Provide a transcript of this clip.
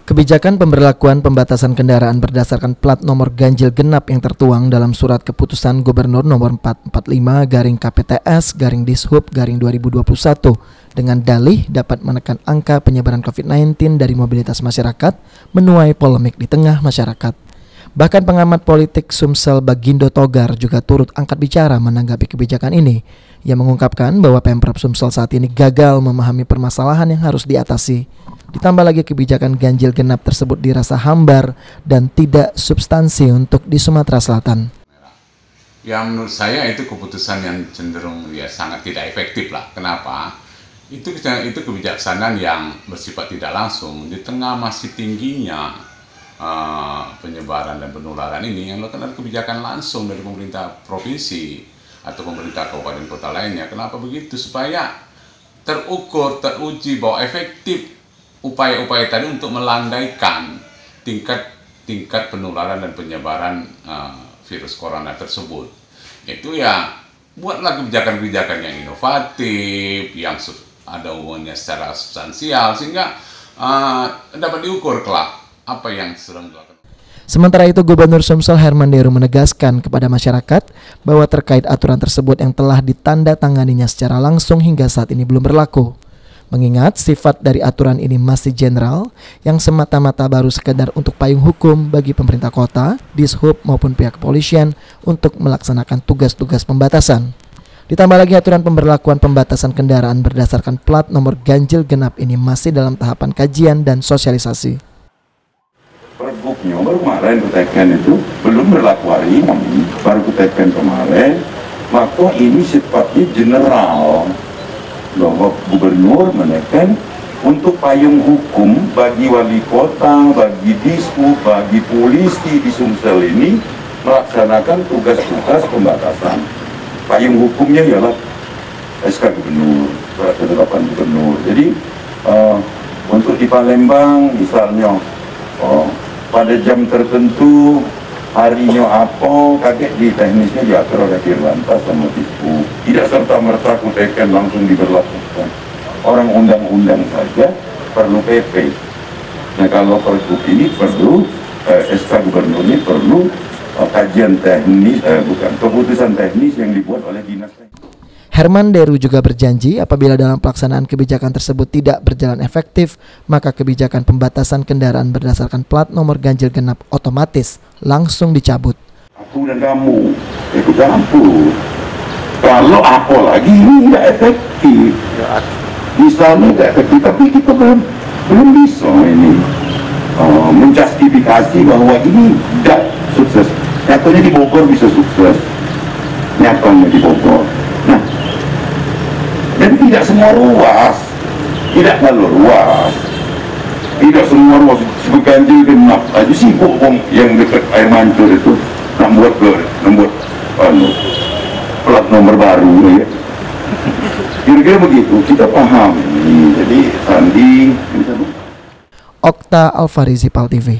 Kebijakan pemberlakuan pembatasan kendaraan berdasarkan plat nomor ganjil genap yang tertuang dalam Surat Keputusan Gubernur Nomor 445/KPTS/Dishub/2021 dengan dalih dapat menekan angka penyebaran COVID-19 dari mobilitas masyarakat menuai polemik di tengah masyarakat. Bahkan pengamat politik Sumsel Bagindo Togar juga turut angkat bicara menanggapi kebijakan ini. Ia mengungkapkan bahwa Pemprov Sumsel saat ini gagal memahami permasalahan yang harus diatasi. Ditambah lagi kebijakan ganjil genap tersebut dirasa hambar dan tidak substansi untuk di Sumatera Selatan. Ya menurut saya itu keputusan yang cenderung sangat tidak efektif lah. Kenapa? Itu kebijaksanaan yang bersifat tidak langsung di tengah masih tingginya penyebaran dan penularan ini yang melakukan kebijakan langsung dari pemerintah provinsi atau pemerintah kabupaten kota lainnya. Kenapa begitu? Supaya terukur, teruji bahwa efektif upaya-upaya tadi untuk melandaikan tingkat penularan dan penyebaran virus corona tersebut. Itu ya buatlah kebijakan-kebijakan yang inovatif, yang ada hubungannya secara substansial sehingga dapat diukur kelak apa yang sedang dilakukan. Sementara itu, Gubernur Sumsel Herman Deru menegaskan kepada masyarakat bahwa terkait aturan tersebut yang telah ditandatanganinya secara langsung hingga saat ini belum berlaku. Mengingat sifat dari aturan ini masih general, yang semata-mata baru sekedar untuk payung hukum bagi pemerintah kota, Dishub maupun pihak kepolisian untuk melaksanakan tugas-tugas pembatasan. Ditambah lagi aturan pemberlakuan pembatasan kendaraan berdasarkan plat nomor ganjil genap ini masih dalam tahapan kajian dan sosialisasi. Pergubnya baru kemarin kutekan itu belum berlaku hari ini, baru kutekan kemarin, maka ini sifatnya general. Bahwa gubernur menekan untuk payung hukum bagi wali kota, bagi dishub, bagi polisi di Sumsel ini melaksanakan tugas-tugas pembatasan. Payung hukumnya ialah SK Gubernur, surat ketetapan gubernur. Jadi untuk di Palembang misalnya pada jam tertentu harinya apa, kaget di teknisnya diatur oleh Dirlantas sama Dishub. Tidak serta-merta kutekan langsung diberlakukan. Orang undang-undang saja perlu PP. Nah kalau pergub ini perlu SK Gubernur ini perlu kajian teknis, keputusan teknis yang dibuat oleh dinas teknis. Herman Deru juga berjanji apabila dalam pelaksanaan kebijakan tersebut tidak berjalan efektif, maka kebijakan pembatasan kendaraan berdasarkan plat nomor ganjil genap otomatis langsung dicabut. Aku dan kamu itu campur. Kalau apa lagi ini tidak efektif, misalnya tidak efektif, tapi kita belum bisa ini menjustifikasi bahwa ini tidak sukses. Nyatanya di Bogor bisa sukses, nyatanya di Bogor. Nah, dan tidak semua ruas, tidak kalau ruas, tidak semua ruas ganjil genap aja sibuk yang dekat air mancur itu membuat plat nomor baru ya. Kira-kira begitu, kita paham ini. Jadi Sandi, Okta Alfarizi, PAL TV.